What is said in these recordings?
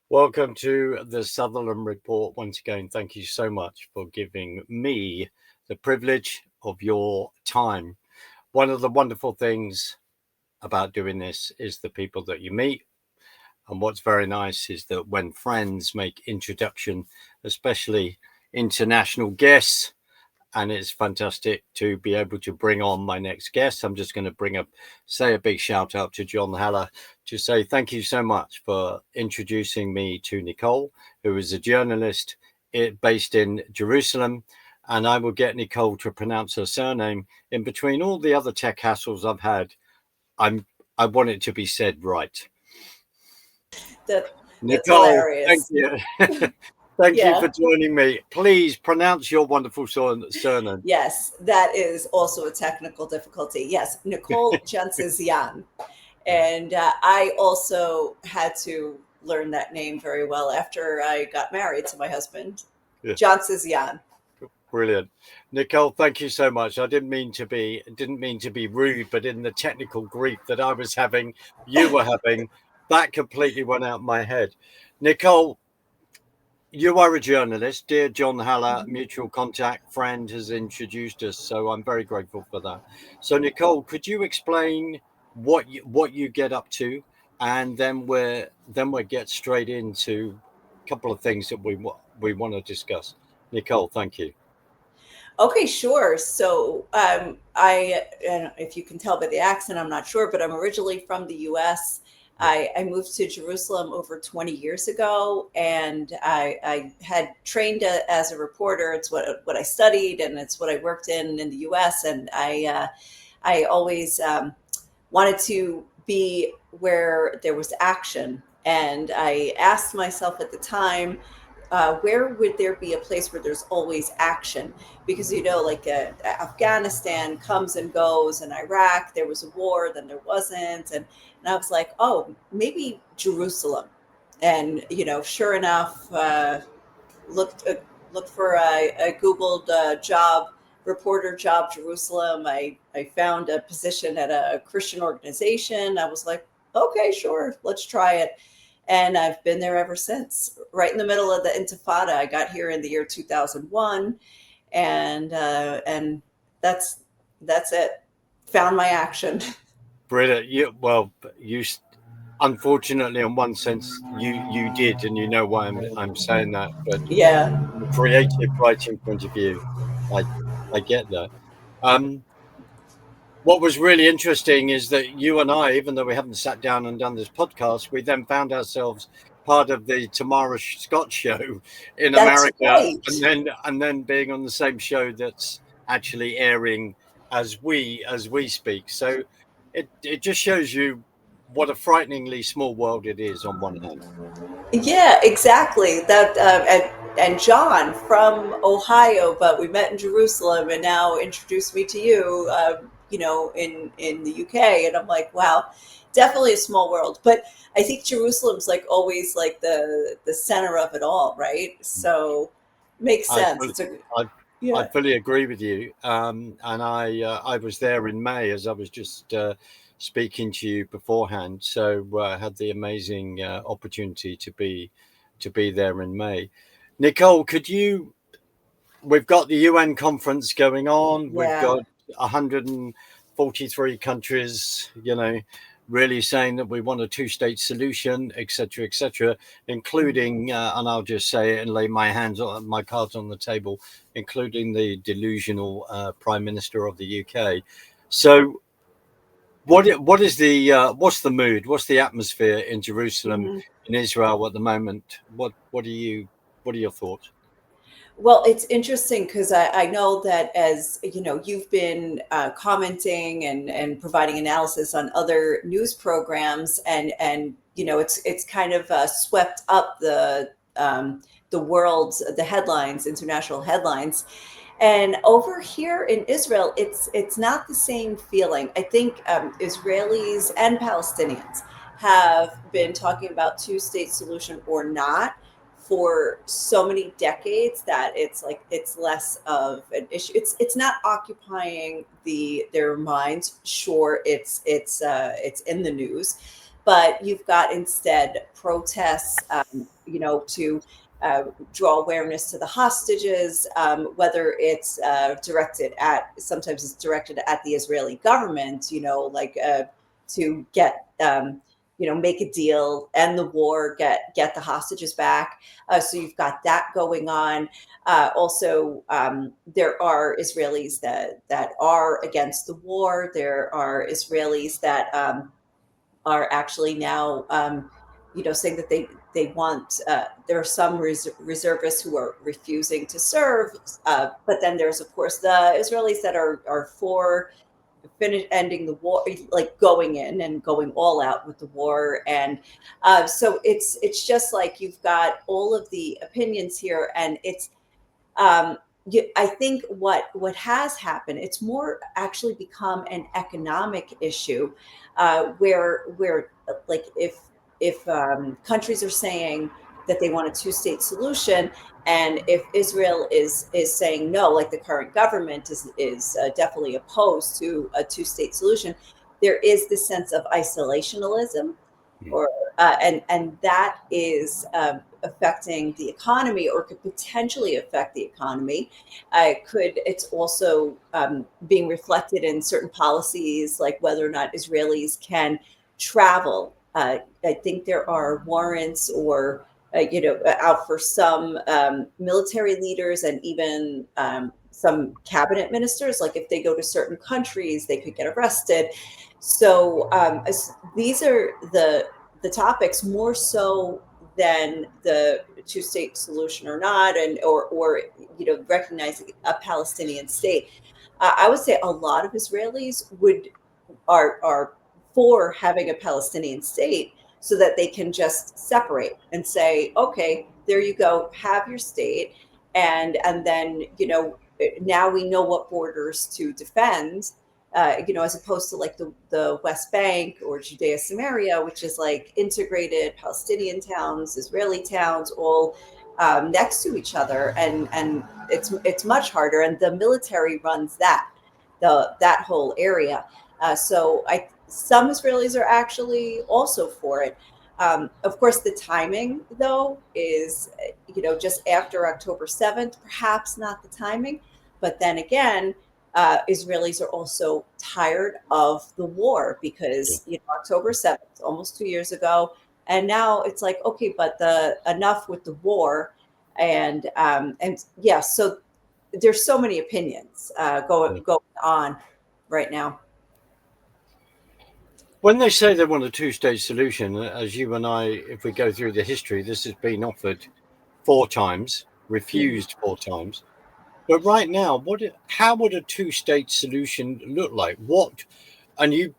Welcome to the Sutherland Report. Once again, thank you so much for giving me the privilege of your time. One of the wonderful things about doing this is the people that you meet. And what's very nice is that when friends make introduction, especially international guests, and it's fantastic to be able to bring on my next guest. I'm just going to say a big shout out to John Haller to say thank you so much for introducing me to Nicole, who is a journalist based in Jerusalem. And I will get Nicole to pronounce her surname. In between all the other tech hassles I've had, I want it to be said right. That's Nicole, thank hilarious. you. Thank you for Yeah. joining me. Please pronounce your wonderful surname. Yes, that is also a technical difficulty. Yes, Nicole Jansezian. And I also had to learn that name very well after I got married to my husband, Yeah. Jansezian. Brilliant. Nicole, thank you so much. I didn't mean to be rude, but in the technical grief that I was having, you were having, that completely went out my head. Nicole, you are a journalist. Dear John Haller, mutual contact friend, has introduced us, so I'm very grateful for that. So, Nicole, could you explain what you get up to, and then we get straight into a couple of things that we want to discuss. Nicole, thank you. Okay, sure. So, I don't know if you can tell by the accent, I'm not sure, but I'm originally from the US. Yeah. I moved to Jerusalem over 20 years ago, and I had trained as a reporter. It's what I studied, and it's what I worked in the US. And I always wanted to be where there was action. And I asked myself at the time, where would there be a place where there's always action? Because, like Afghanistan comes and goes, and Iraq, there was a war, then there wasn't. And I was like, oh, maybe Jerusalem. And, sure enough, looked uh, looked for I Googled reporter job Jerusalem. I found a position at a Christian organization. I was like, okay, sure, let's try it. And I've been there ever since. Right in the middle of the Intifada, I got here in the year 2001, and that's it. Found my action. Brilliant. You unfortunately, in one sense, you did, and you know why I'm saying that. But Yeah. from a creative writing point of view, I I get that. Um, what was really interesting is that you and I, even though we haven't sat down and done this podcast, we then found ourselves part of the Tamara Scott show in That's America, right. and then being on the same show that's actually airing as we speak. So it just shows you what a frighteningly small world it is on one hand. Yeah, exactly. And John from Ohio, but we met in Jerusalem, and now introduced me to you. In the UK, and I'm like, wow, definitely a small world. But I think Jerusalem's like always like the center of it all, right? So makes I sense. fully, It's a I, I yeah. fully agree with you. And I was there in May, as I was just speaking to you beforehand. So I had the amazing opportunity to be there in May. Nicole, could you? We've got the UN conference going on. We've Yeah. got 143 countries, really saying that we want a two-state solution, etc., including, and I'll just say it and lay my cards on the table, including the delusional Prime Minister of the UK. So, what's the mood? What's the atmosphere in Jerusalem, Mhm. in Israel at the moment? What are your thoughts? Well, it's interesting because I know that, as you know, you've been commenting and providing analysis on other news programs, and it's kind of swept up the world's the headlines, international headlines. And over here in Israel, it's not the same feeling. I think Israelis and Palestinians have been talking about two-state solution or not for so many decades that it's like it's less of an issue. It's not occupying their minds. Sure, it's in the news, But you've got instead protests, to draw awareness to the hostages, whether it's sometimes it's directed at the Israeli government, to get, make a deal, end the war, get the hostages back. So you've got that going on. Also, there are Israelis that are against the war. There are Israelis that are actually now, saying that they want. There are some reservists who are refusing to serve, but then there's of course the Israelis that are for ending the war, like going in and going all out with the war. And so it's just like you've got all of the opinions here, and it's I think what has happened, it's more actually become an economic issue, where like if countries are saying that they want a two-state solution, and if Israel is saying no, like the current government is definitely opposed to a two-state solution, there is this sense of isolationism, Mm. or and that is affecting the economy, or could potentially affect the economy. It's also being reflected in certain policies, like whether or not Israelis can travel. I think there are warrants, or out for some military leaders, and even some cabinet ministers. Like if they go to certain countries, they could get arrested. So these are the topics, more so than the two-state solution or not, and or recognizing a Palestinian state. I would say a lot of Israelis are for having a Palestinian state, so that they can just separate and say, okay, there you go, have your state, and then now we know what borders to defend. As opposed to like the West Bank or Judea Samaria, which is like integrated Palestinian towns, Israeli towns, all next to each other, and it's much harder, and the military runs that whole area. So some Israelis are actually also for it. Of course, the timing though is just after October 7th, perhaps not the timing, but then again, Israelis are also tired of the war, Yeah. because October 7th, almost 2 years ago, and now it's like, okay, but the enough with the war. And yeah, so there's so many opinions Yeah. going on right now. When they say they want a two-state solution, as you and I, if we go through the history, this has been offered 4 times, Mhm. refused 4 times. But right now, how would a two-state solution look like? And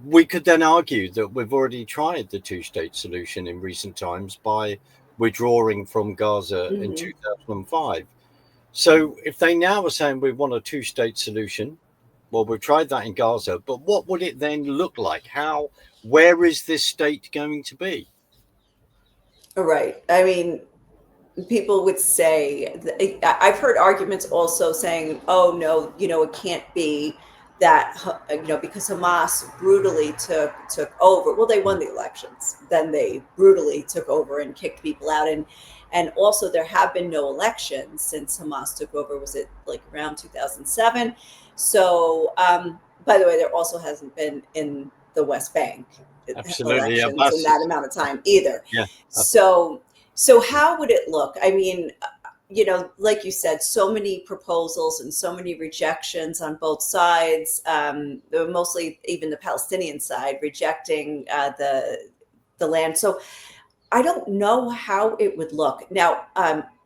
we could then argue that we've already tried the two-state solution in recent times by withdrawing from Gaza in Mhm. 2005. So if they now are saying we want a two-state solution, well, we've tried that in Gaza, but what would it then look like? Where is this state going to be? Right. I mean, people would say, I've heard arguments also saying, oh no, it can't be that, because Hamas brutally took over. Well, they won the elections, then they brutally took over and kicked people out, and also there have been no elections since Hamas took over. Was it like around 2007? So by the way, there also hasn't been in the West Bank Absolutely. elections in that amount of time either. Yeah. So so how would it look? I mean, like you said, so many proposals and so many rejections on both sides. Mostly even the Palestinian side rejecting the land. So I don't know how it would look now.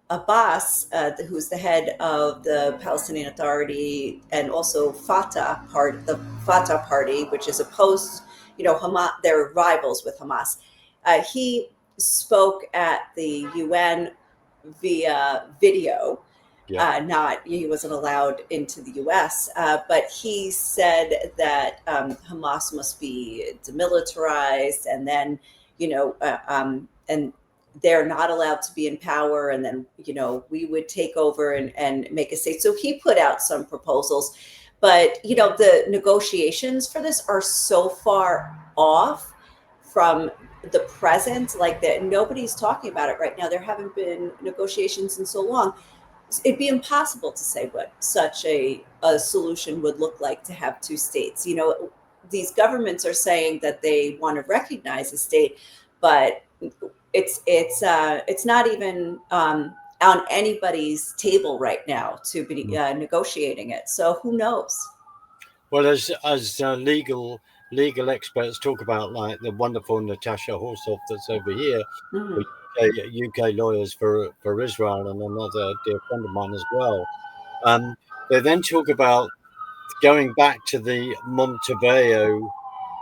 Abbas, who's the head of the Palestinian Authority, and also the Fatah party, which is opposed, Hamas, they're rivals with Hamas. He spoke at the UN via video. Yeah. Not He wasn't allowed into the U.S., but he said that Hamas must be demilitarized, and then and they're not allowed to be in power, and then we would take over and make a state. So he put out some proposals, but the negotiations for this are so far off from the present, like that nobody's talking about it right now. There haven't been negotiations in so long. It'd be impossible to say what such a solution would look like to have two states. These governments are saying that they want to recognize a state, but it's not even on anybody's table right now to be negotiating it. So who knows? Well, as legal experts talk about, like the wonderful Natasha Horsoff that's over here, Mhm. for UK lawyers for Israel, and another dear friend of mine as well. They then talk about going back to the Montevideo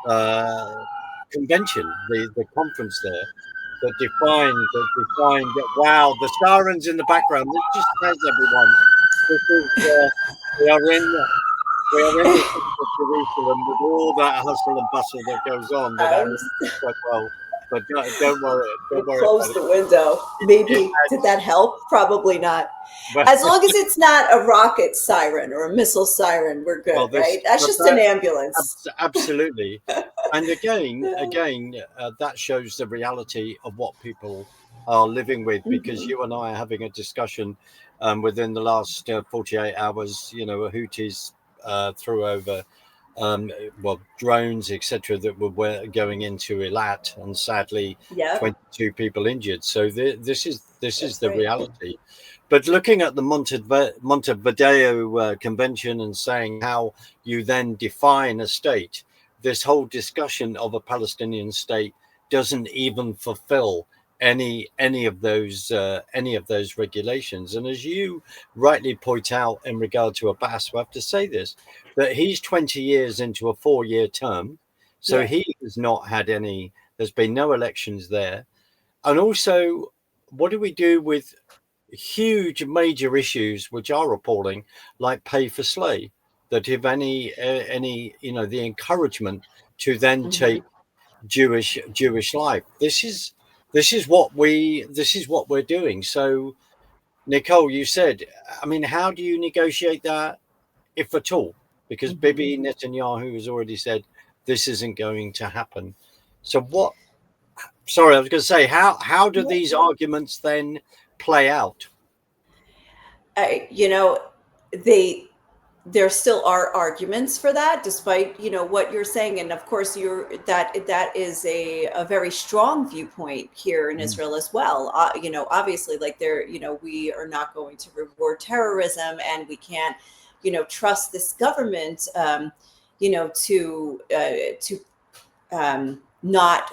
uh, convention, the conference there that defined that. Wow, the sirens in the background. This just says, everyone, this is we are in we are in the city of Jerusalem with all that hustle and bustle that goes on that Um, Aaron knows quite well. But don't worry, you don't worry close about the window. it. Maybe did that help? Probably not. But As long as it's not a rocket siren or a missile siren, we're good, well, right? That's but just an that ambulance. absolutely. And again, that shows the reality of what people are living with, because Mhm. you and I are having a discussion within the last 48 hours. A Houthis threw over drones, etc., that were going into Eilat, and sadly, Yep, 22 people injured. So this is that's the right. reality. But looking at the Montevideo Convention and saying how you then define a state, this whole discussion of a Palestinian state doesn't even fulfill any of those regulations. And as you rightly point out in regard to Abbas, we have to say this, that he's 20 years into a 4-year term, so Yeah. he has not had any. There's been no elections there. And also, what do we do with huge major issues which are appalling, like pay for slay, that if any the encouragement to then Hmm. take Jewish life. This is what we're doing. So, Nicole, you said, I mean, how do you negotiate that, if at all? Because Hmm. Bibi Netanyahu has already said this isn't going to happen. So what? Sorry, I was going to say, how do these arguments then play out? I, they there still are arguments for that, despite what you're saying, and of course that is a very strong viewpoint here in Mm. Israel as well. Obviously, like we are not going to reward terrorism, and we can't trust this government to not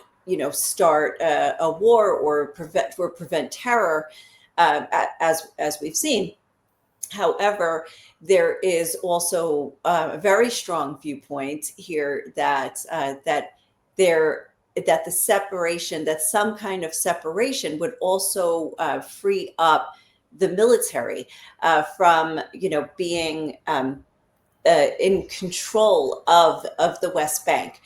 start a war or prevent terror, as we've seen. However, there is also a very strong viewpoint here that the separation, that some kind of separation would also free up the military from being in control of the West Bank.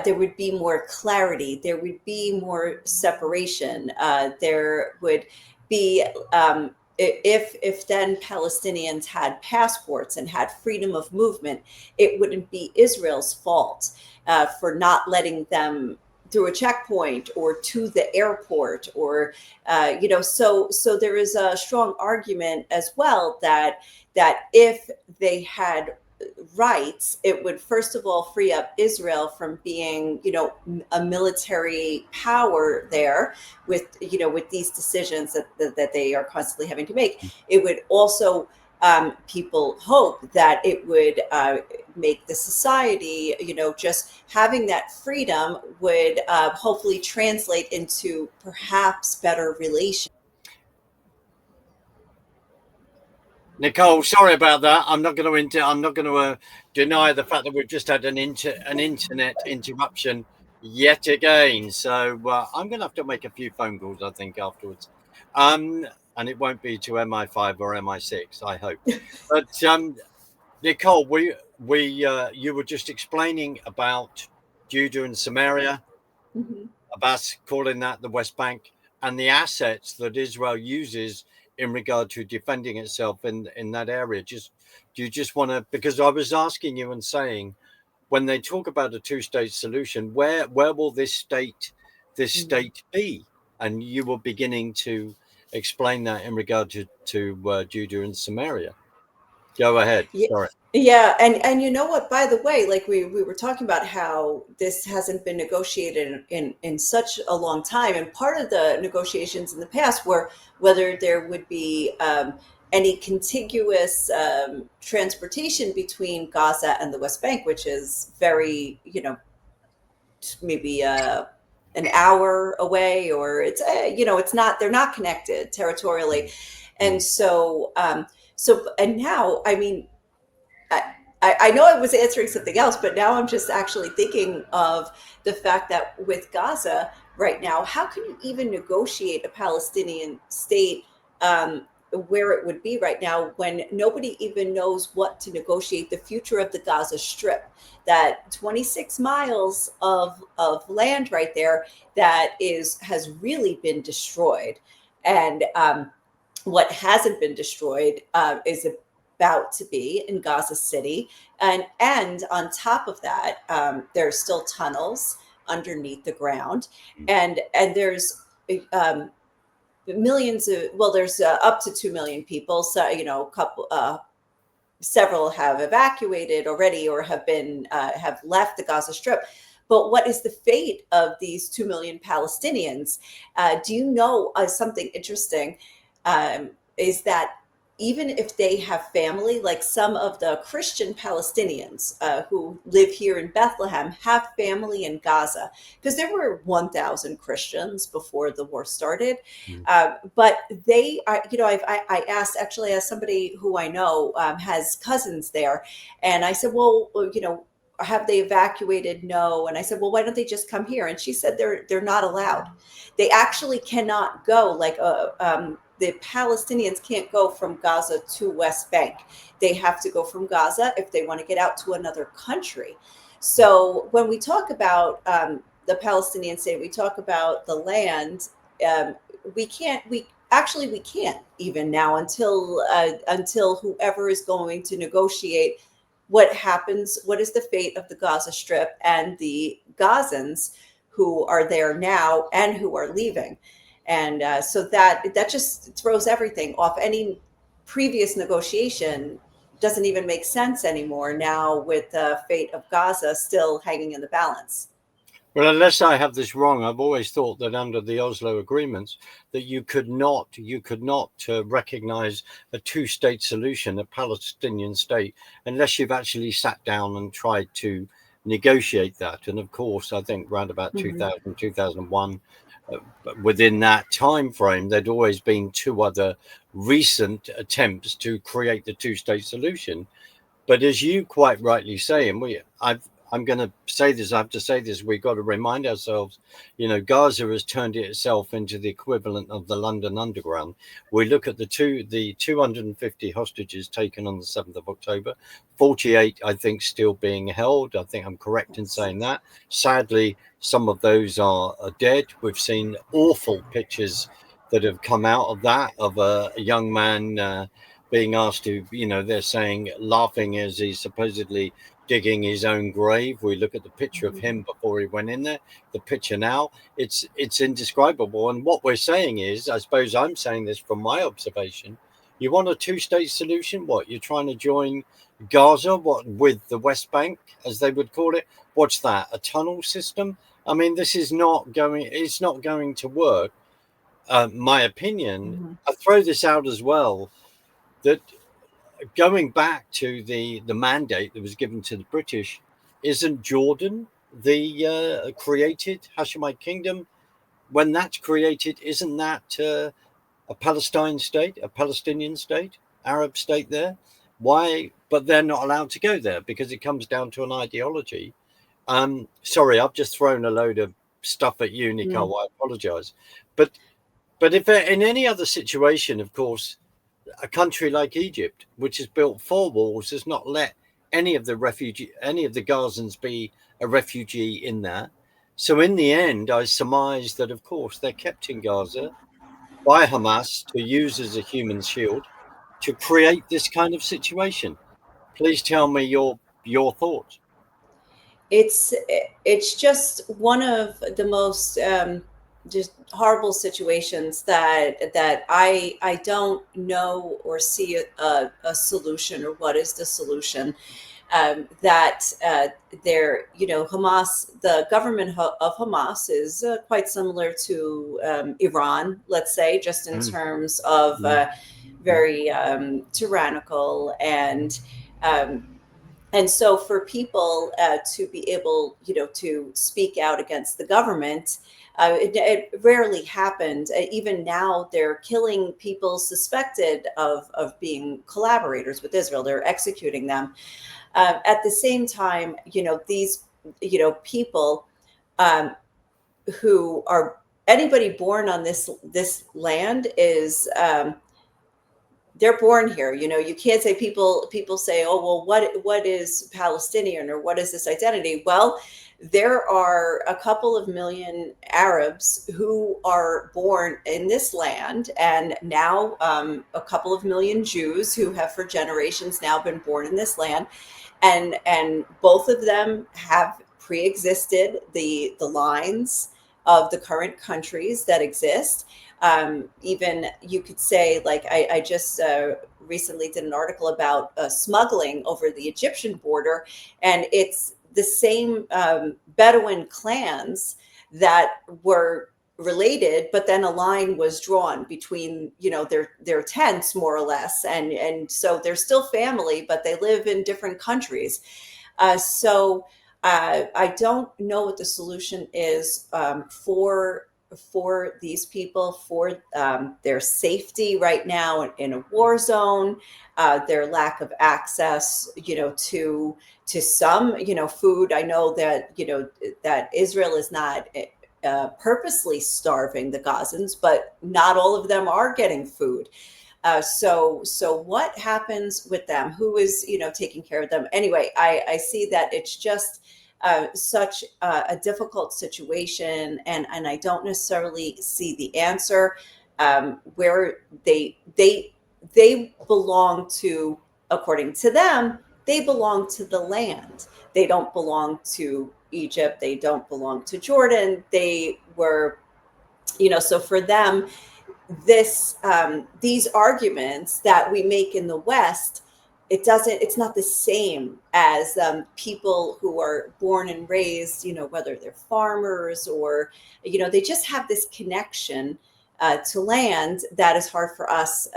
There would be more clarity. There would be more separation. There would be if then Palestinians had passports and had freedom of movement, it wouldn't be Israel's fault for not letting them through a checkpoint or to the airport, or so there is a strong argument as well that if they had rights, it would first of all free up Israel from being, a military power there with these decisions that they are constantly having to make. It would also, people hope that it would make the society, just having that freedom would hopefully translate into perhaps better relations. Nicole, sorry about that. I'm not going to deny the fact that we've just had an internet interruption yet again. So I'm going to have to make a few phone calls, I think, afterwards. And it won't be to MI5 or MI6, I hope. But Nicole, you were just explaining about Judah and Samaria, Mhm. Abbas calling that the West Bank, and the assets that Israel uses in regard to defending itself in that area. Do you just want to? Because I was asking you and saying, when they talk about a two-state solution, where will this Mhm. state be? And you were beginning to explain that in regard to Judea and Samaria. Go ahead. Yeah, Sorry. yeah, and you know what? By the way, like we were talking about how this hasn't been negotiated in such a long time, and part of the negotiations in the past were whether there would be any contiguous transportation between Gaza and the West Bank, which is very, maybe an hour away, or it's it's not, they're not connected territorially. And Mm. so and now, I mean, I know I was answering something else, but now I'm just actually thinking of the fact that with Gaza right now, how can you even negotiate a Palestinian state, where it would be right now, when nobody even knows what to negotiate the future of the Gaza Strip? That 26 miles of land right there that has really been destroyed. And what hasn't been destroyed is about to be in Gaza City, and on top of that, there's still tunnels underneath the ground, and there's millions of, well, there's up to 2 million people. So a couple, several have evacuated already, or have left the Gaza Strip. But what is the fate of these 2 million Palestinians? Do you know something interesting? Is that even if they have family, like some of the Christian Palestinians who live here in Bethlehem have family in Gaza, because there were 1,000 Christians before the war started. Mm. But they are, I asked, actually, as somebody who I know has cousins there, and I said, well, have they evacuated? No. And I said, well, why don't they just come here? And she said they're not allowed. They actually cannot go, like the Palestinians can't go from Gaza to West Bank. They have to go from Gaza if they want to get out to another country. So when we talk about the Palestinian state, we talk about the land. Um, we can't even now, until whoever is going to negotiate what happens, what is the fate of the Gaza Strip and the Gazans who are there now and who are leaving. And so that just throws everything off. Any previous negotiation doesn't even make sense anymore now, with the fate of Gaza still hanging in the balance. Well, unless I have this wrong, I've always thought that under the Oslo agreements that you could not recognize a two-state solution, a Palestinian state, unless you've actually sat down and tried to negotiate that. And of course, I think around about Mhm. 2000, 2001, within that time frame, there'd always been two other recent attempts to create the two-state solution. But as you quite rightly say, and I'm going to say this, I have to say this, we've got to remind ourselves, Gaza has turned itself into the equivalent of the London Underground. We look at the 250 hostages taken on the 7th of October, 48, I think, still being held. I think I'm correct in Yes. saying that. Sadly, some of those are dead. We've seen awful pictures that have come out of that, of a young man being asked to, they're saying, laughing as he's supposedly digging his own grave. We look at the picture of him Mhm. before he went in there, the picture now, it's indescribable. And what we're saying is, I suppose I'm saying this from my observation, you want a two-state solution? What, you're trying to join Gaza, what, with the West Bank, as they would call it? What's that, a tunnel system? I mean, it's not going to work. My opinion, Mhm. I throw this out as well, that going back to the mandate that was given to the British, isn't Jordan the created Hashemite kingdom? When that's created, isn't that a Palestine state, a Palestinian state, Arab state there? Why? But they're not allowed to go there because it comes down to an ideology. Sorry, I've just thrown a load of stuff at you, Mm. Nicole. I apologize, but if in any other situation, of course, a country like Egypt, which has built four walls, does not let any of the Gazans be a refugee in there. So in the end, I surmise that, of course, they're kept in Gaza by Hamas to use as a human shield to create this kind of situation. Please tell me your thoughts. it's just one of the most just horrible situations that I don't know or see a solution, or what is the solution. That there, Hamas, the government of Hamas is quite similar to Iran, let's say, just in Mm, terms of mm, mm. very tyrannical, um, and so for people to be able, to speak out against the government, it rarely happened. Even now, they're killing people suspected of being collaborators with Israel. They're executing them. At the same time, these, people um, who are, anybody born on this land is, they're born here. You can't say, people say, oh, well, what is Palestinian, or what is this identity? Well, there are a couple of million Arabs who are born in this land, and now a couple of million Jews who have for generations now been born in this land, and both of them have pre-existed the lines of the current countries that exist. Even you could say, like, I just recently did an article about smuggling over the Egyptian border, and it's the same Bedouin clans that were related, but then a line was drawn between, their tents, more or less, and so they're still family, but they live in different countries. So I don't know what the solution is for these people, for their safety right now in a war zone, their lack of access, to some, food. I know that, that Israel is not purposely starving the Gazans, but not all of them are getting food. So what happens with them? Who is, taking care of them? Anyway, I see that it's just such a difficult situation, and I don't necessarily see the answer. Where they belong to, according to them, they belong to the land. They don't belong to Egypt. They don't belong to Jordan. They were, so for them, these arguments that we make in the West, it's not the same as people who are born and raised, whether they're farmers or, they just have this connection to land that is hard for us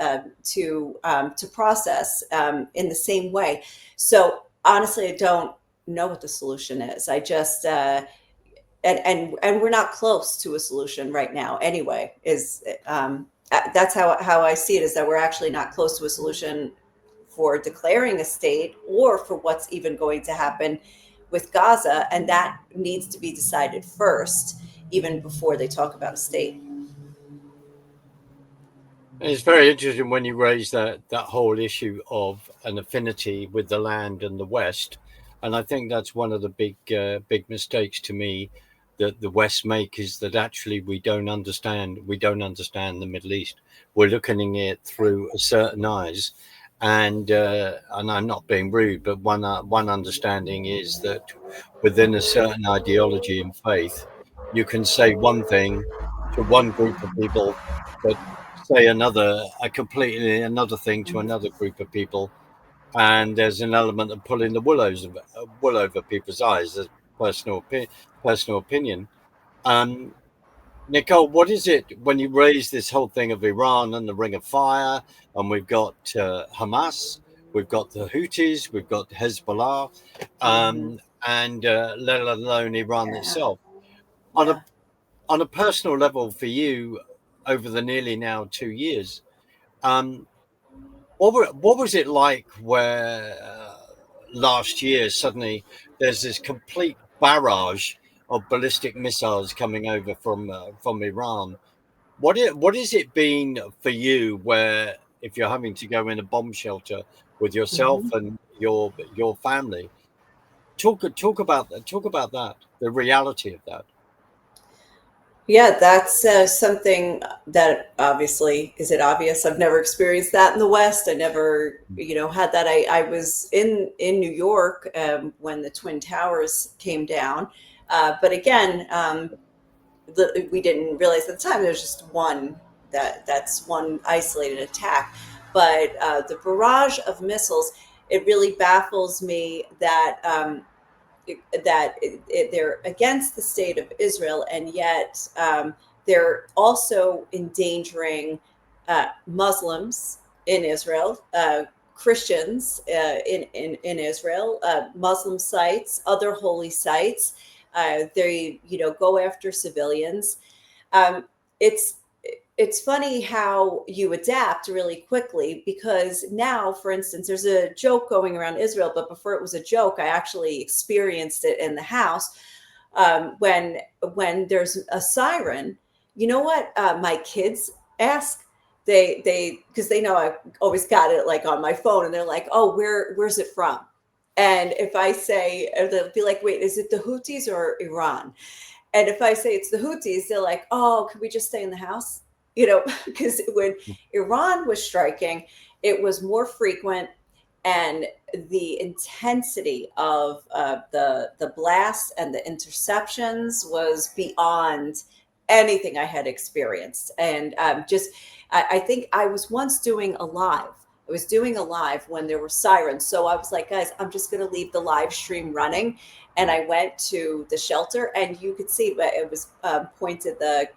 to process in the same way. So honestly, I don't know what the solution is. I just and we're not close to a solution right now anyway. Is That's how I see it, is that we're actually not close to a solution for declaring a state, or for what's even going to happen with Gaza, and that needs to be decided first, even before they talk about a state. It's very interesting when you raise that whole issue of an affinity with the land and the West, and I think that's one of the big mistakes to me that the West make, is that actually we don't understand the Middle East. We're looking at it through a certain eyes, and I'm not being rude, but one understanding is that within a certain ideology and faith, you can say one thing to one group of people, but say a completely another thing to another group of people, and there's an element of pulling the wool over people's eyes. As personal opinion. Um, Nicole, what is it when you raise this whole thing of Iran and the Ring of Fire, and we've got Hamas, we've got the Houthis, we've got Hezbollah, Hmm. and let alone Iran Yeah, itself. On a yeah. on a personal level for you, over the nearly now 2 years, um, what was it like where last year suddenly there's this complete barrage of ballistic missiles coming over from Iran? What is it been for you, where if you're having to go in a bomb shelter with yourself Hmm. and your family? Talk about that. Talk about that. The reality of that. Yeah, that's something that obviously, is it obvious? I've never experienced that in the West. I never, had that. I was in New York when the Twin Towers came down, but again, we didn't realize at the time there's just that's one isolated attack, but the barrage of missiles. It really baffles me that they're against the state of Israel, and yet they're also endangering Muslims in Israel, Christians in Israel, Muslim sites, other holy sites. They go after civilians. Um, it's it's funny how you adapt really quickly, because now, for instance, there's a joke going around Israel, but before it was a joke, I actually experienced it in the house. When there's a siren, you know what my kids ask? They because they know I always got it like on my phone, and they're like, "Oh, where's it from?" And if I say, they'll be like, "Wait, is it the Houthis or Iran?" And if I say it's the Houthis, they're like, "Oh, could we just stay in the house?" Because when Iran was striking, it was more frequent, and the intensity of the blasts and the interceptions was beyond anything I had experienced. And I think I was once doing a live. I was doing a live when there were sirens. So I was like, guys, I'm just going to leave the live stream running. And I went to the shelter, and you could see, but it was pointed, the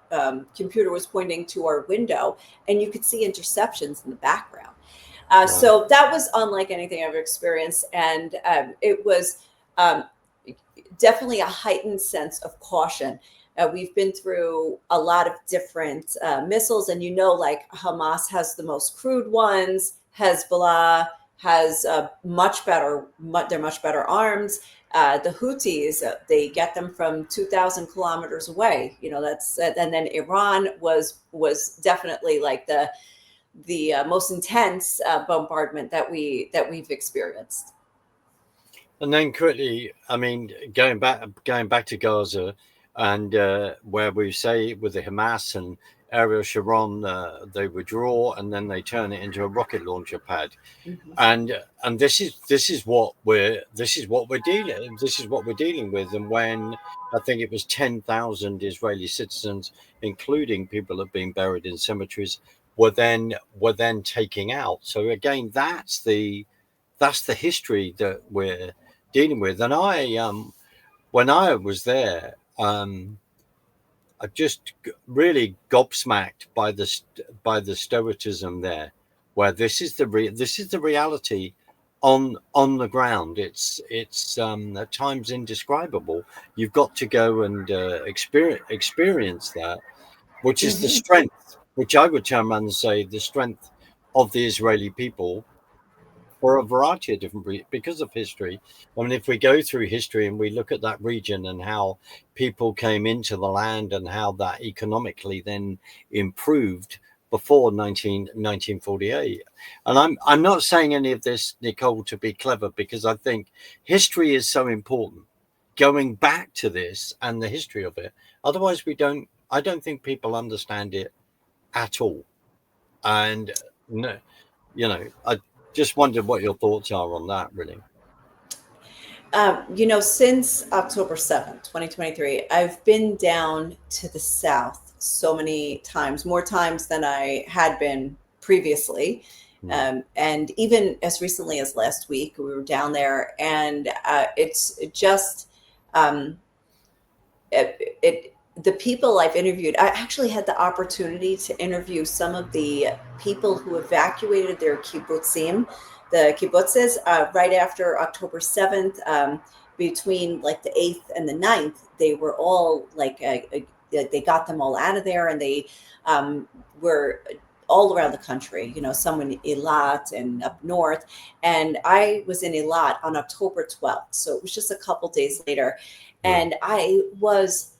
computer was pointing to our window, and you could see interceptions in the background. Wow. So that was unlike anything I've experienced. And it was um, definitely a heightened sense of caution. We've been through a lot of different missiles, and like Hamas has the most crude ones. Hezbollah has they're much better arms. The Houthis, they get them from 2,000 kilometers away. That's and then Iran was definitely like the most intense bombardment that we've experienced. And then quickly, I mean, going back to Gaza, and where we say with the Hamas and Ariel Sharon, they withdraw and then they turn it into a rocket launcher pad. Mhm. And this is what we're dealing with. And when I think it was 10,000 Israeli citizens, including people that have been buried in cemeteries, were then taking out. So again, that's the history that we're dealing with. And when I was there, I just really gobsmacked by the stoicism there, where this is the reality on the ground. It's at times indescribable. You've got to go and experience that, which is the Mhm. strength, which I would turn around and say the strength of the Israeli people for a variety of different reasons because of history. I mean, if we go through history and we look at that region and how people came into the land and how that economically then improved before 1948. And I'm not saying any of this, Nicole, to be clever, because I think history is so important. Going back to this and the history of it, otherwise I don't think people understand it at all. And no, I just wondered what your thoughts are on that, really. Since October 7th, 2023, I've been down to the South so many times, more times than I had been previously. Mm. And even as recently as last week, we were down there, and it's just, um, the people I've interviewed. I actually had the opportunity to interview some of the people who evacuated their kibbutzim, the kibbutzes, right after October 7th. Between like the 8th and the 9th, they were all like, they got them all out of there, and they were all around the country, some in Eilat and up north. And I was in Eilat on October 12th. So it was just a couple days later. Yeah. And I was,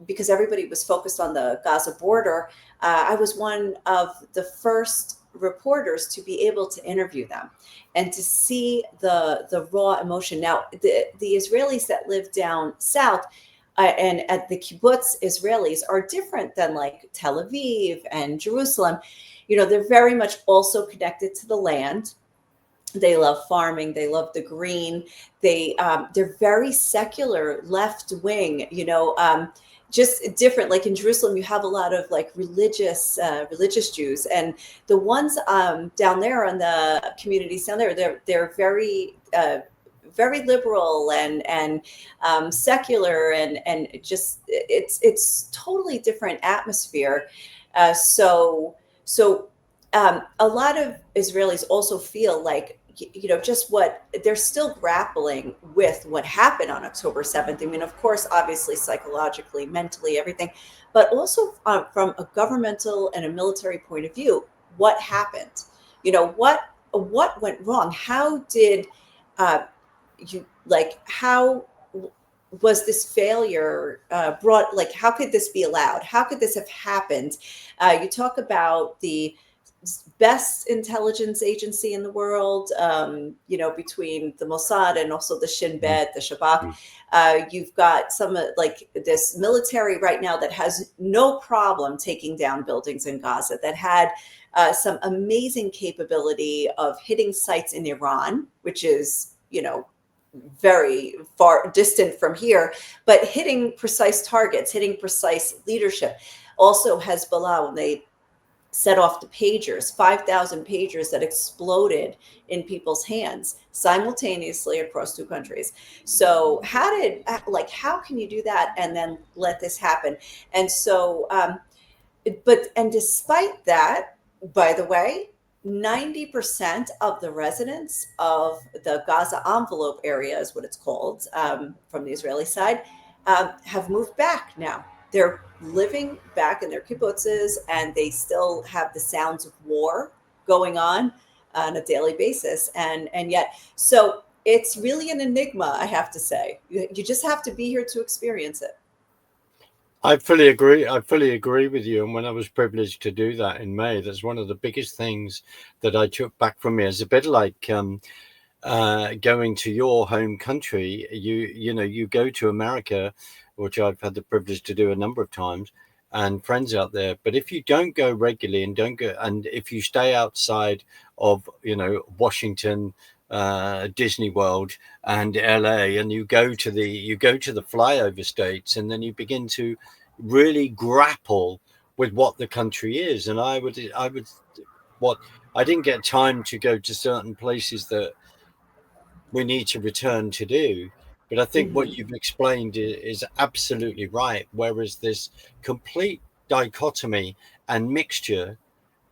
because everybody was focused on the Gaza border, I was one of the first reporters to be able to interview them and to see the raw emotion. Now, the Israelis that live down south, and at the kibbutz Israelis are different than like Tel Aviv and Jerusalem. They're very much also connected to the land. They love farming. They love the green. They're very secular, left wing. Just different. Like in Jerusalem, you have a lot of like religious Jews, and the ones down there on the communities down there, they're very liberal and secular, and just it's totally different atmosphere. So a lot of Israelis also feel like, just what they're still grappling with what happened on October 7th. I mean, of course, obviously, psychologically, mentally, everything, but also from a governmental and a military point of view, what happened? What went wrong? How did how was this failure brought, like, how could this be allowed? How could this have happened? You talk about the best intelligence agency in the world, between the Mossad and also the Shin Bet, the Shabak. You've got some like this military right now that has no problem taking down buildings in Gaza, that had some amazing capability of hitting sites in Iran, which is, very far distant from here, but hitting precise targets, hitting precise leadership. Also Hezbollah, when they set off the pagers, 5,000 pagers that exploded in people's hands simultaneously across two countries. So how can you do that and then let this happen? And so, and despite that, by the way, 90% of the residents of the Gaza envelope area, is what it's called, from the Israeli side, have moved back now. They're living back in their kibbutzes, and they still have the sounds of war going on a daily basis. And yet, so it's really an enigma, I have to say. You just have to be here to experience it. I fully agree. I fully agree with you. And when I was privileged to do that in May, that's one of the biggest things that I took back from me. It's a bit like going to your home country. You go to America, which I've had the privilege to do a number of times, and friends out there. But if you don't go regularly and don't go, and if you stay outside of, Washington, Disney World and LA, and you go to the flyover states, and then you begin to really grapple with what the country is. And I didn't get time to go to certain places that we need to return to do. But I think Mm-hmm. what you've explained is absolutely right. Whereas this complete dichotomy and mixture,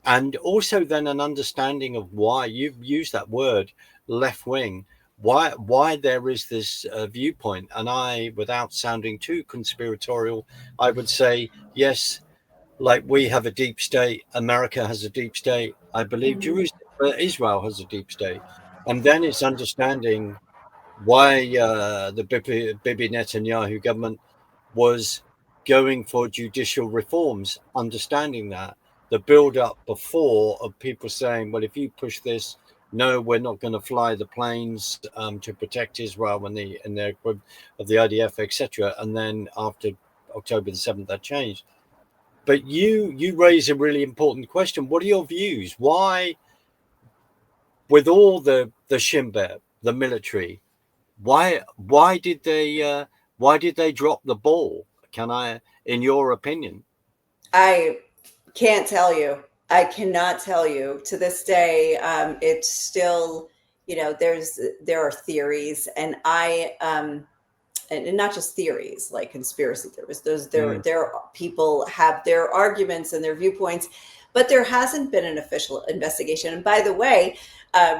and also then an understanding of why you've used that word left wing, why there is this viewpoint. And I, without sounding too conspiratorial, I would say yes, like we have a deep state, America has a deep state, I believe Mm-hmm. Israel has a deep state. And then it's understanding why the Bibi Netanyahu government was going for judicial reforms, understanding that the build up before of people saying, well, if you push this, no, we're not going to fly the planes to protect Israel when in their of the IDF, etc. And then after October the 7th, that changed. But you raise a really important question. What are your views? Why, with all the Shin Bet, the military, why did they drop the ball? In your opinion? I can't tell you. I cannot tell you. To this day, it's still, there are theories, and and not just theories like conspiracy theories. Mm, There are people have their arguments and their viewpoints, but there hasn't been an official investigation. And by the way,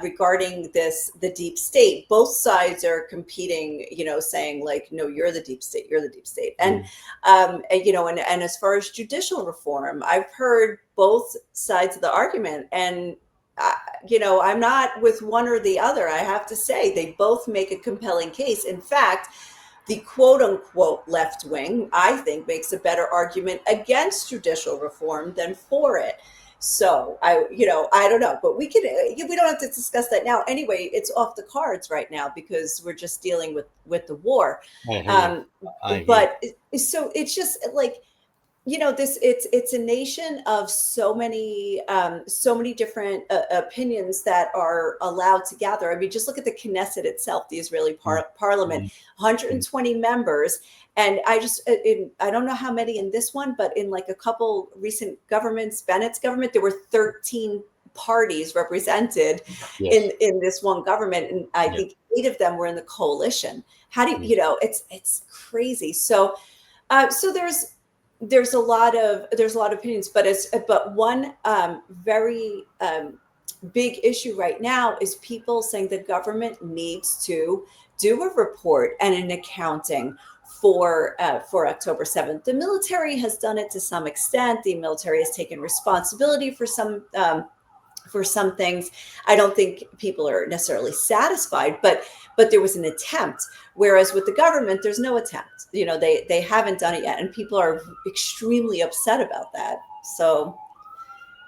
regarding the deep state, both sides are competing, saying like, no, you're the deep state, you're the deep state. mm, And as far as judicial reform, I've heard both sides of the argument, and I'm not with one or the other. I have to say they both make a compelling case. In fact, the quote unquote left wing, I think, makes a better argument against judicial reform than for it. So I don't know, but we don't have to discuss that now. Anyway, it's off the cards right now because we're just dealing with the war. I hear you. Um, I hear you. but so it's just like, this it's a nation of so many different opinions that are allowed to gather. I mean, just look at the Knesset itself, the Israeli Mm, parliament, mm, mm. 120 members. And I don't know how many in this one, but in like a couple recent governments, Bennett's government, there were 13 parties represented Yes. in this one government, and I Yeah. think 8 of them were in the coalition. How do Mm. it's crazy. So there's a lot of opinions, but one very big issue right now is people saying the government needs to do a report and an accounting for October 7th. The military has done it to some extent. The military has taken responsibility for some things. I don't think people are necessarily satisfied, but there was an attempt. Whereas with the government, there's no attempt. They haven't done it yet, and people are extremely upset about that. So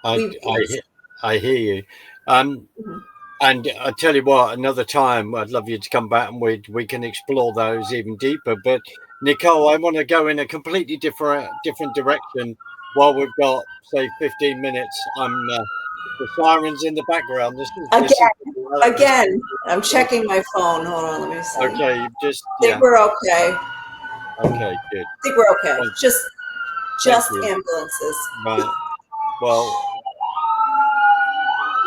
I, we I, will. he- I hear you. Um, Mhm. and I tell you what, another time I'd love you to come back and we can explore those even deeper. But Nicole, I want to go in a completely different direction. While we've got say 15 minutes, the sirens in the background. This is Again, I'm checking my phone. Hold on, let me see. I okay. You've just think yeah. we're okay. I Okay, good. think we're okay. Thank, thank Just you. ambulances. Right. Well,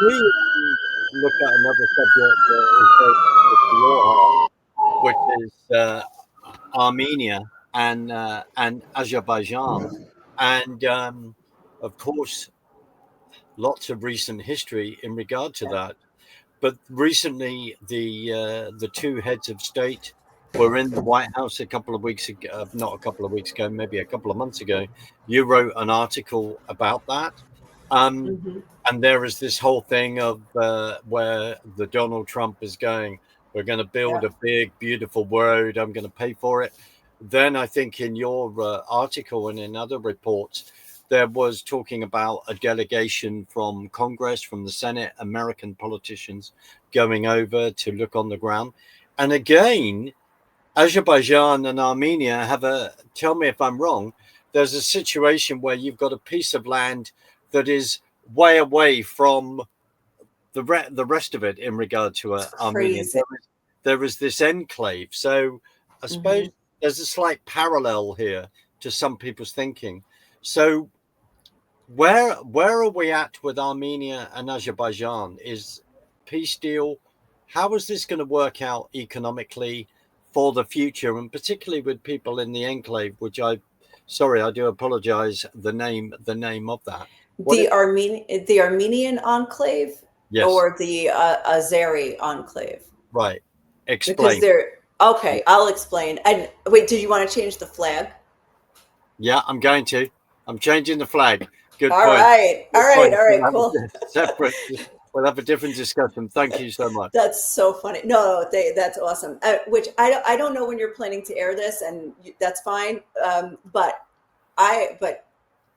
we look at another subject that is very close to your heart, which is Armenia and Azerbaijan, and of course, lots of recent history in regard to that. But recently, the two heads of state were in the White House a couple of weeks ago, not a couple of weeks ago, maybe a couple of months ago. You wrote an article about that. Um, Hmm. and there is this whole thing of where the Donald Trump is going, we're going to build Yeah. a big, beautiful road. I'm going to pay for it. Then I think in your article and in other reports, there was talking about a delegation from Congress, from the Senate, American politicians going over to look on the ground. And again, Azerbaijan and Armenia have tell me if I'm wrong, there's a situation where you've got a piece of land that is way away from the rest of it in regard to It's Armenia. crazy. There is this enclave. So I suppose Hmm. there's a slight parallel here to some people's thinking. So where are we at with Armenia and Azerbaijan? Is peace deal? How is this going to work out economically for the future, and particularly with people in the enclave? Sorry, I do apologize. The name of that. What is The Armenian enclave yes, or the Azeri enclave? right. Because Explain. they're okay. I'll explain. And wait, did you want to change the flag? Yeah, I'm going to. I'm changing the flag. Good All point. right, all Good right, point. all right, We'll have cool. a separate. We'll have a different discussion. Thank you so much. That's so funny. No, that's awesome. Which I don't know when you're planning to air this, and that's fine. But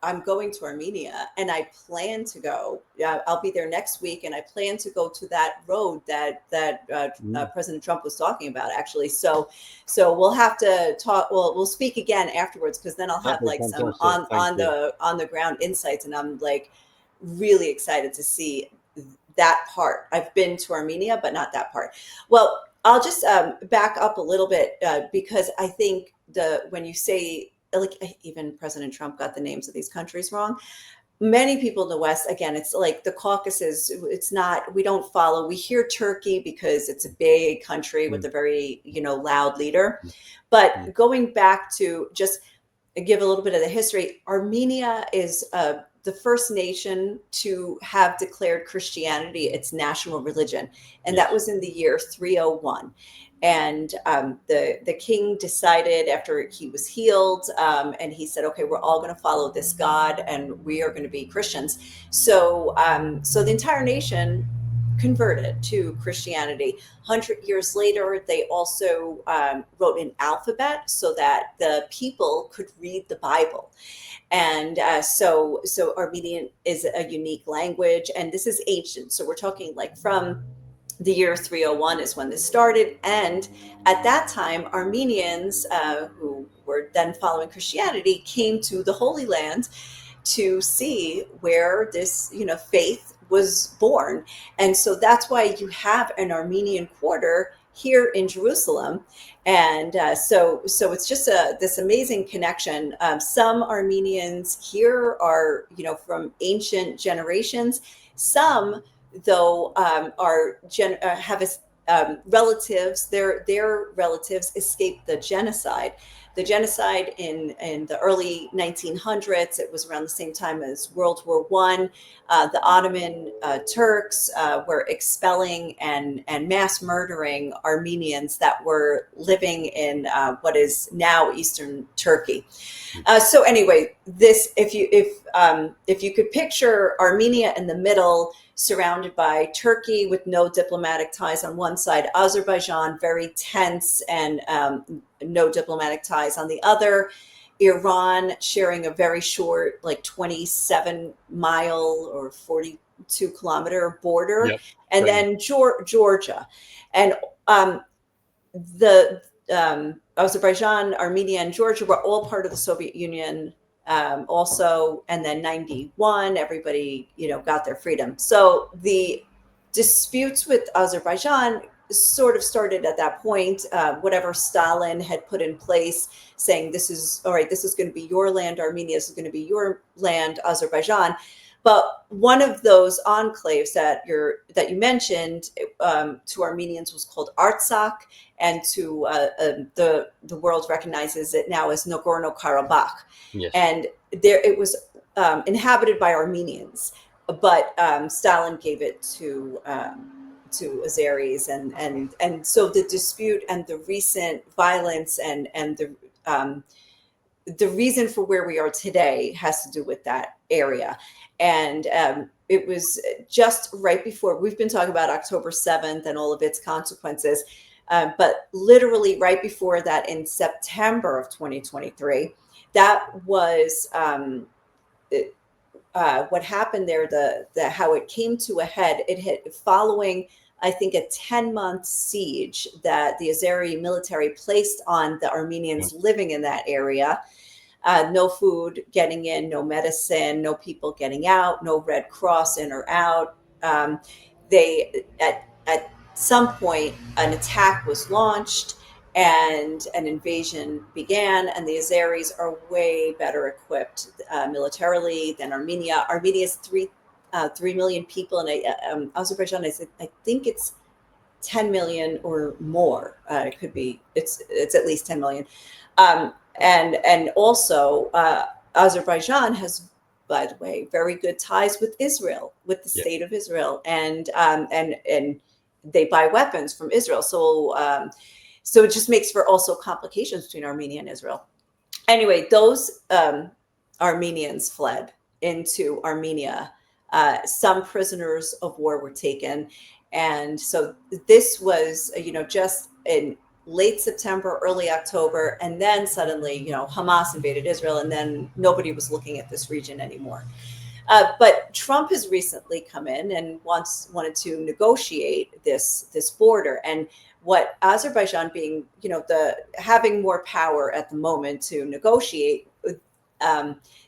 I'm going to Armenia, and I plan to go. Yeah, I'll be there next week, and I plan to go to that road that Mm, President Trump was talking about, actually. So we'll have to talk. We'll speak again afterwards, because then I'll that'd have be like some fantastic. Thank you. on the ground insights, and I'm like really excited to see that part. I've been to Armenia, but not that part. Well, I'll just back up a little bit because I think when you say, like, even President Trump got the names of these countries wrong. Many people in the West, again, it's like the Caucasus. It's not. We don't follow. We hear Turkey because it's a big country with Mm, a very loud leader. mm, mm. But going back to just give a little bit of the history, Armenia is the first nation to have declared Christianity its national religion, and that Yes. was in the year 301. And the king decided, after he was healed, and he said, "Okay, we're all going to follow this God, and we are going to be Christians." So the entire nation converted to Christianity. 100 years later, they also wrote an alphabet so that the people could read the Bible. And so Armenian is a unique language, and this is ancient. So we're talking like from the year 301 is when this started. And at that time, Armenians who were then following Christianity came to the Holy Land to see where this, faith was born. And so that's why you have an Armenian quarter here in Jerusalem. And so it's just this amazing connection. Some Armenians here are, from ancient generations. Some, though, have relatives. Their relatives escaped the genocide. The genocide in the early 1900s. It was around the same time as World War I. The Ottoman Turks were expelling and mass murdering Armenians that were living in what is now Eastern Turkey. So anyway, if you could picture Armenia in the middle, surrounded by Turkey with no diplomatic ties on one side, Azerbaijan very tense and no diplomatic ties on the other, Iran sharing a very short, like 27-mile or 42-kilometer border, Yep. and then Georgia. And the Azerbaijan, Armenia, and Georgia were all part of the Soviet Union also. And then 91, everybody, got their freedom. So the disputes with Azerbaijan sort of started at that point. Whatever Stalin had put in place, saying this is all right, this is going to be your land, Armenia, this is going to be your land, Azerbaijan. But one of those enclaves that you mentioned to Armenians was called Artsakh, and to the world recognizes it now as Nagorno-Karabakh. Yes. And there it was inhabited by Armenians, but Stalin gave it to Azeris, and so the dispute and the recent violence and the reason for where we are today has to do with that area. And it was just right before, we've been talking about October 7th and all of its consequences, but literally right before that, in September of 2023, that was what happened there, how it came to a head. It hit following, I think, a 10-month siege that the Azeri military placed on the Armenians living in that area. No food getting in, no medicine, no people getting out, no Red Cross in or out. They at some point, an attack was launched and an invasion began, and the Azeris are way better equipped militarily than Armenia. Armenia is 3 million people, and Azerbaijan is, I think it's 10 million or more. It could be, it's at least 10 million. And also Azerbaijan has, by the way, very good ties with Israel, with the state of Israel, and they buy weapons from Israel. So it just makes for also complications between Armenia and Israel. Anyway, those Armenians fled into Armenia. Some prisoners of war were taken. And so this was, just in late September, early October, and then suddenly, Hamas invaded Israel, and then nobody was looking at this region anymore. But Trump has recently come in and wanted to negotiate this border. And what Azerbaijan, being, having more power at the moment to negotiate,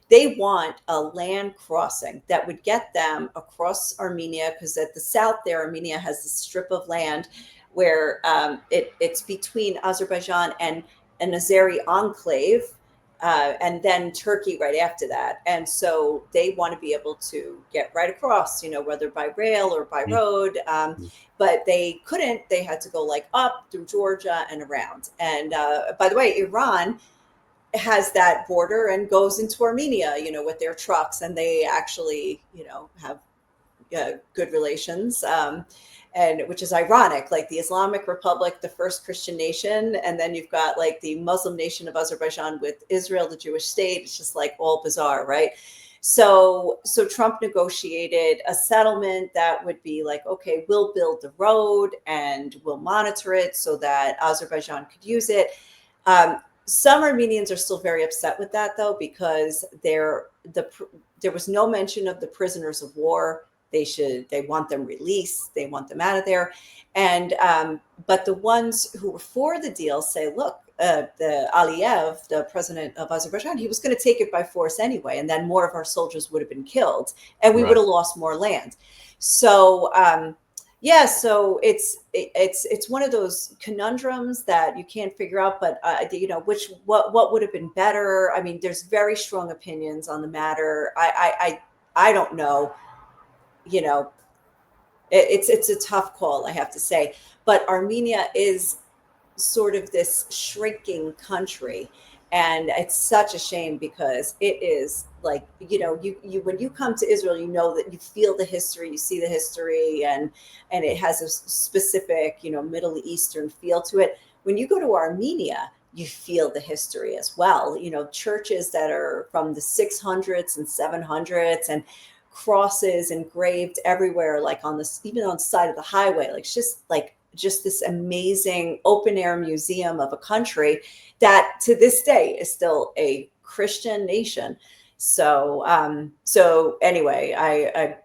they want a land crossing that would get them across Armenia, because at the south there, Armenia has this strip of land where it's between Azerbaijan and an Azeri enclave, and then Turkey right after that. And so they want to be able to get right across, whether by rail or by road. But they couldn't. They had to go like up through Georgia and around. And by the way, Iran has that border and goes into Armenia, with their trucks, and they actually, have good relations. And which is ironic, like the Islamic Republic, the first Christian nation, and then you've got like the Muslim nation of Azerbaijan with Israel, the Jewish state. It's just like all bizarre, right? So Trump negotiated a settlement that would be like, okay, we'll build the road and we'll monitor it so that Azerbaijan could use it. Some Armenians are still very upset with that, though, because there was no mention of the prisoners of war. They want them released. They want them out of there. And but the ones who were for the deal say, look, the Aliyev, the president of Azerbaijan, he was going to take it by force anyway, and then more of our soldiers would have been killed, and we would have lost more land. So yeah, so it's one of those conundrums that you can't figure out. But what would have been better? I mean, there's very strong opinions on the matter. I don't know. You know, it's a tough call, I have to say. But Armenia is sort of this shrinking country, and it's such a shame because it is like, you when you come to Israel, you know that you feel the history, you see the history, and it has a specific Middle Eastern feel to it. When you go to Armenia, you feel the history as well. Churches that are from the 600s and 700s, and crosses engraved everywhere, like even on the side of the highway. Like, it's just this amazing open air museum of a country that to this day is still a Christian nation. So anyway, I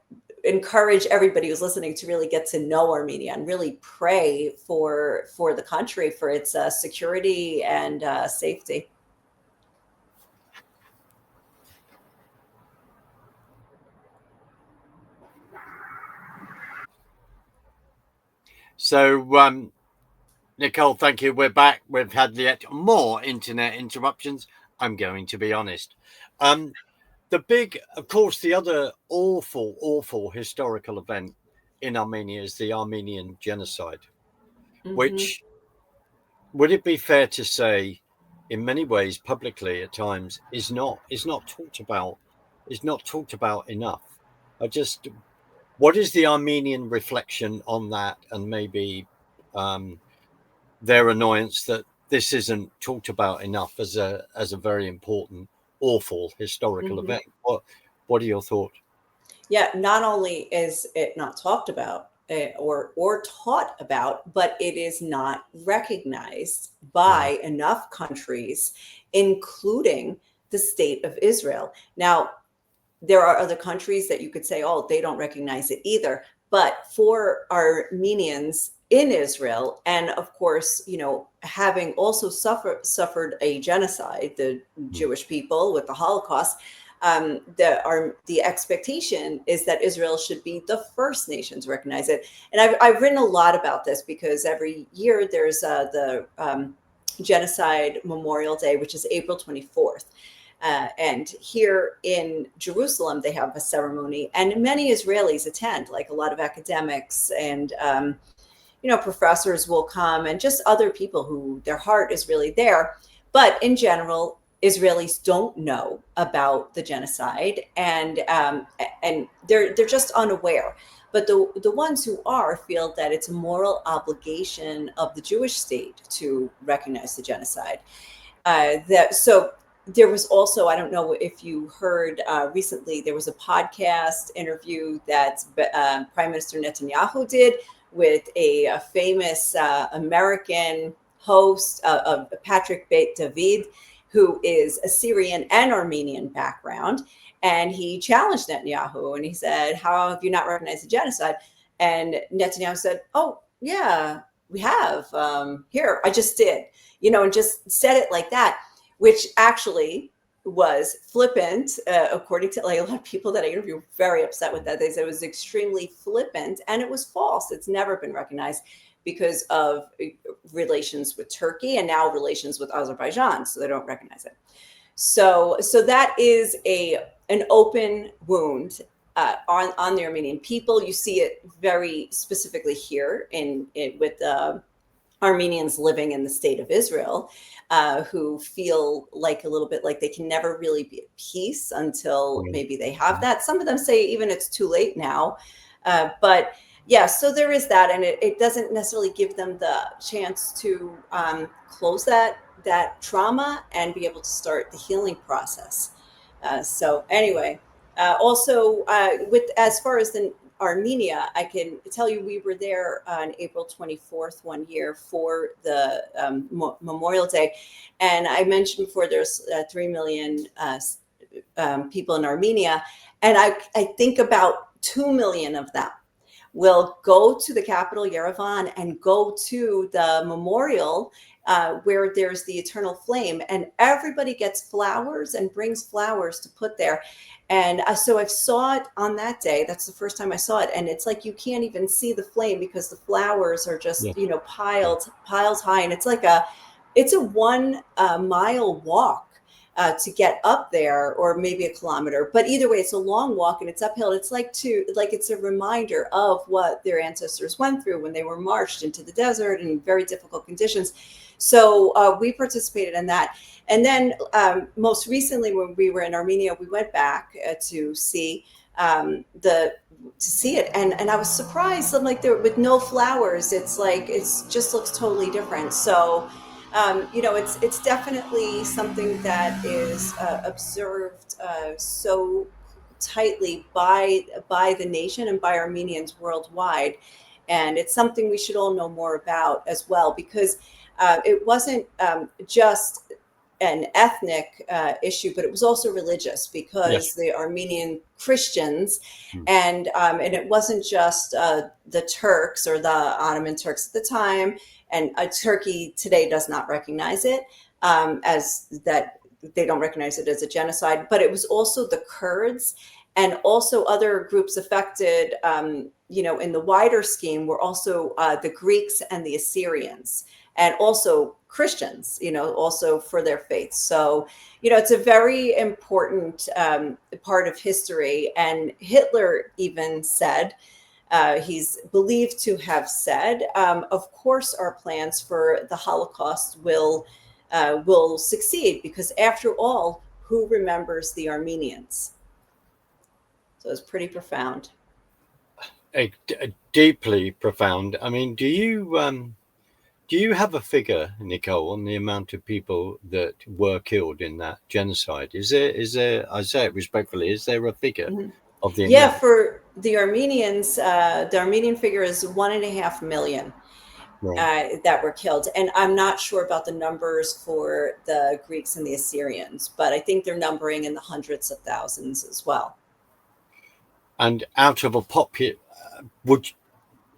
encourage everybody who's listening to really get to know Armenia and really pray for the country, for its security and safety. So, Nicole, thank you. We're back. We've had more internet interruptions. I'm going to be honest. Of course, the other awful, awful historical event in Armenia is the Armenian Genocide, Mm-hmm. which, would it be fair to say, in many ways, publicly at times, is not talked about enough. I just What is the Armenian reflection on that, and maybe um, their annoyance that this isn't talked about enough as a very important, awful historical Mm-hmm. event? What are your thoughts? Yeah, not only is it not talked about, or taught about, but it is not recognized Yeah. by enough countries, including the state of Israel. Now, there are other countries that you could say, oh, they don't recognize it either. But for Armenians in Israel, and of course, having also suffered a genocide, the Mm. Jewish people with the Holocaust, the expectation is that Israel should be the first nation to recognize it. And I've written a lot about this because every year there's the Genocide Memorial Day, which is April 24th. And here in Jerusalem, they have a ceremony, and many Israelis attend, like a lot of academics and professors will come, and just other people who their heart is really there. But in general, Israelis don't know about the genocide, and they're just unaware. But the ones who are feel that it's a moral obligation of the Jewish state to recognize the genocide. So there was also, I don't know if you heard recently, there was a podcast interview that Prime Minister Netanyahu did with a famous American host of Patrick Beit David, who is a Syrian and Armenian background. And he challenged Netanyahu and he said, how have you not recognized the genocide? And Netanyahu said, oh, yeah, we have. Here, I just did, and just said it like that, which actually was flippant, according to like a lot of people that I interviewed, very upset with that. They said it was extremely flippant, and it was false. It's never been recognized because of relations with Turkey and now relations with Azerbaijan, so they don't recognize it. So that is an open wound on the Armenian people. You see it very specifically here with Armenians living in the state of Israel, who feel like a little bit like they can never really be at peace until Yeah. maybe they have that. Some of them say even it's too late now. But yeah, so there is that, and it doesn't necessarily give them the chance to close that trauma and be able to start the healing process. So anyway, Also, with as far as the Armenia, I can tell you we were there on April 24th one year for the Memorial Day. And I mentioned before there's 3 million people in Armenia. And I think about 2 million of them will go to the capital, Yerevan, and go to the memorial where there's the eternal flame. And everybody gets flowers and brings flowers to put there. And so I saw it on that day. That's the first time I saw it. And it's like you can't even see the flame because the flowers are just, piles high. And it's like it's a 1 mile walk to get up there, or maybe a kilometer. But either way, it's a long walk and it's uphill. It's it's a reminder of what their ancestors went through when they were marched into the desert in very difficult conditions. So we participated in that. And then most recently, when we were in Armenia, we went back to see it, and I was surprised. I'm like, there with no flowers, it's just looks totally different. So it's definitely something that is observed so tightly by the nation and by Armenians worldwide, and it's something we should all know more about as well, because it wasn't just an ethnic issue, but it was also religious, because the Armenian Christians and it wasn't just the Turks or the Ottoman Turks at the time, and Turkey today does not recognize it as that. They don't recognize it as a genocide, but it was also the Kurds and also other groups affected, in the wider scheme were also the Greeks and the Assyrians, and also Christians, also for their faith. So, it's a very important part of history. And Hitler even said, he's believed to have said, of course, our plans for the Holocaust will succeed, because after all, who remembers the Armenians? So it's pretty profound. Deeply profound. I mean, do you have a figure, Nicole, on the amount of people that were killed in that genocide? Is there? I say it respectfully. Is there a figure of the Yeah, amount? for the Armenians, the Armenian figure is 1.5 million Right. that were killed, and I'm not sure about the numbers for the Greeks and the Assyrians, but I think they're numbering in the hundreds of thousands as well. And out of a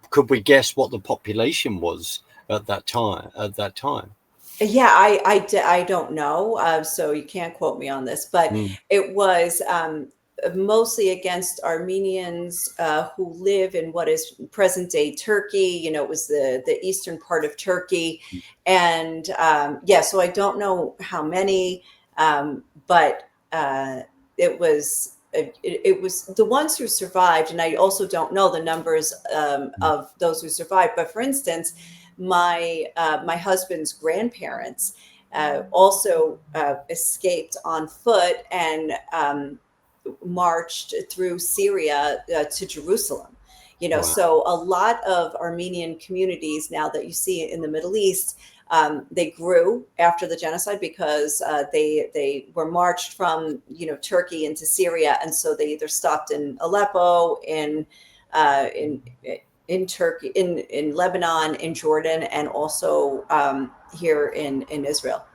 could we guess what the population was at that time? Yeah, I don't know, so you can't quote me on this, but it was mostly against Armenians who live in what is present day Turkey. It was the eastern part of Turkey, and so I don't know how many, but it was. It was the ones who survived, and I also don't know the numbers of those who survived. But for instance, my husband's grandparents also escaped on foot and marched through Syria to Jerusalem. Wow. So a lot of Armenian communities now that you see in the Middle East, they grew after the genocide because they were marched from Turkey into Syria, and so they either stopped in Aleppo, in Turkey, in Lebanon, in Jordan, and also here in Israel.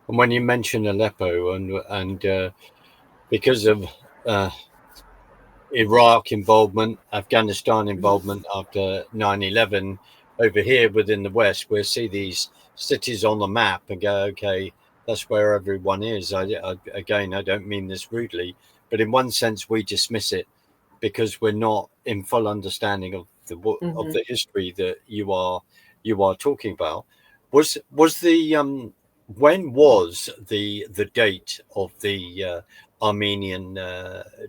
And when you mention Aleppo and because of Iraq involvement, Afghanistan involvement after 9/11, over here within the West, we'll see these cities on the map and go, okay, that's where everyone is. Again, I don't mean this rudely, but in one sense, we dismiss it because we're not in full understanding of the history that you are talking about. Was the when was the date of the Armenian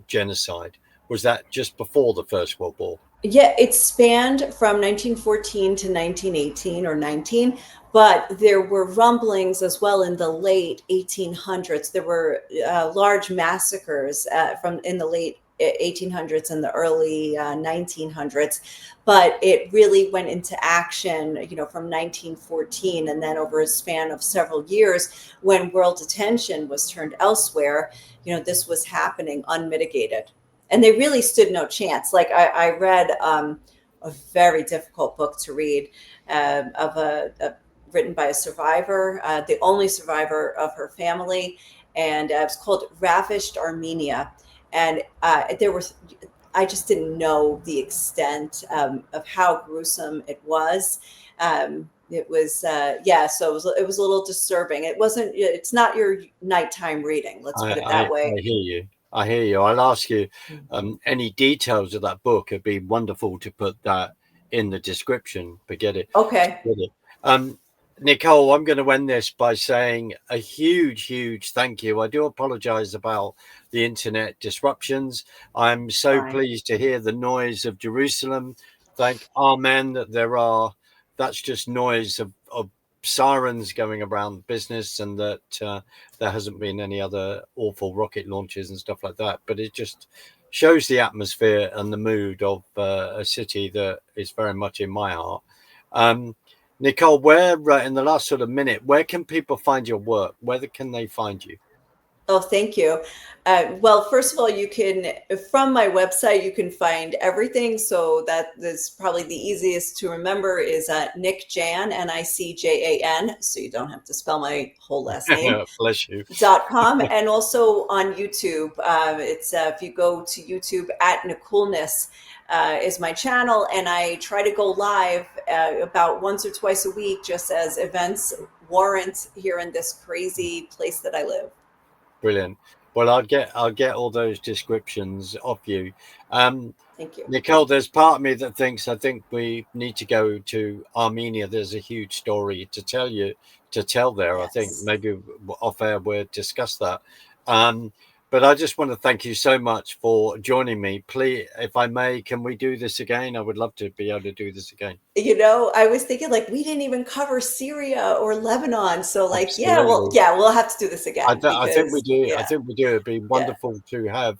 genocide? Was that just before the First World War? Yeah, it spanned from 1914 to 1918 or 19, but there were rumblings as well in the late 1800s. There were large massacres from in the late 1800s and the early 1900s, but it really went into action, from 1914, and then over a span of several years, when world attention was turned elsewhere, this was happening unmitigated, and they really stood no chance. Like I read a very difficult book to read, of written by a survivor, the only survivor of her family, and it was called Ravished Armenia. And there was, I just didn't know the extent of how gruesome it was. It was, yeah, so it was a little disturbing. It's not your nighttime reading, let's put it that I way. hear you. I hear you. I'll ask you any details of that book. It'd be wonderful to put that in the description. Forget it. Okay. Forget it. Nicole, I'm going to end this by saying a huge, huge thank you. I do apologize about the internet disruptions. I'm so Fine. pleased to hear the noise of Jerusalem. Thank Amen that that's just noise of sirens going around business, and that there hasn't been any other awful rocket launches and stuff like that. But it just shows the atmosphere and the mood of a city that is very much in my heart. Nicole, where in the last sort of minute, where can people find your work? Where can they find you? Oh, thank you. Well, first of all, from my website, you can find everything. So that is probably the easiest to remember is Nick Jan, Nicjan. So you don't have to spell my whole last name. Bless you. .com, and also on YouTube. It's if you go to YouTube, at Nicoleness is my channel, and I try to go live about once or twice a week, just as events warrant here in this crazy place that I live. Brilliant. Well, I'll get all those descriptions off you. Thank you. Nicole, there's part of me that thinks I think we need to go to Armenia. There's a huge story to tell there. I think Yes. maybe off air we'll discuss that. But I just want to thank you so much for joining me. Please, if I may, can we do this again? I would love to be able to do this again. I was thinking, like, we didn't even cover Syria or Lebanon. So, like, yeah, well, Absolutely. yeah, we'll have to do this again I think we because, do. I yeah, think we do. It'd be yeah, wonderful to have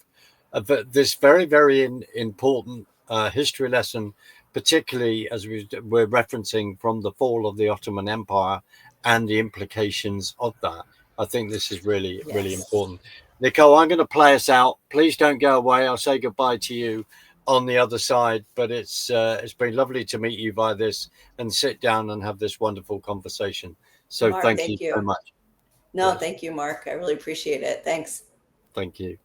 this very, very important history lesson, particularly as we're referencing from the fall of the Ottoman Empire and the implications of that. I think this is really, really yes. important. Nicole, I'm going to play us out. Please don't go away. I'll say goodbye to you on the other side. But it's been lovely to meet you via this and sit down and have this wonderful conversation. So Mark, thank you thank so you. much. No, Yes, thank you, Mark. I really appreciate it. Thanks. thank you.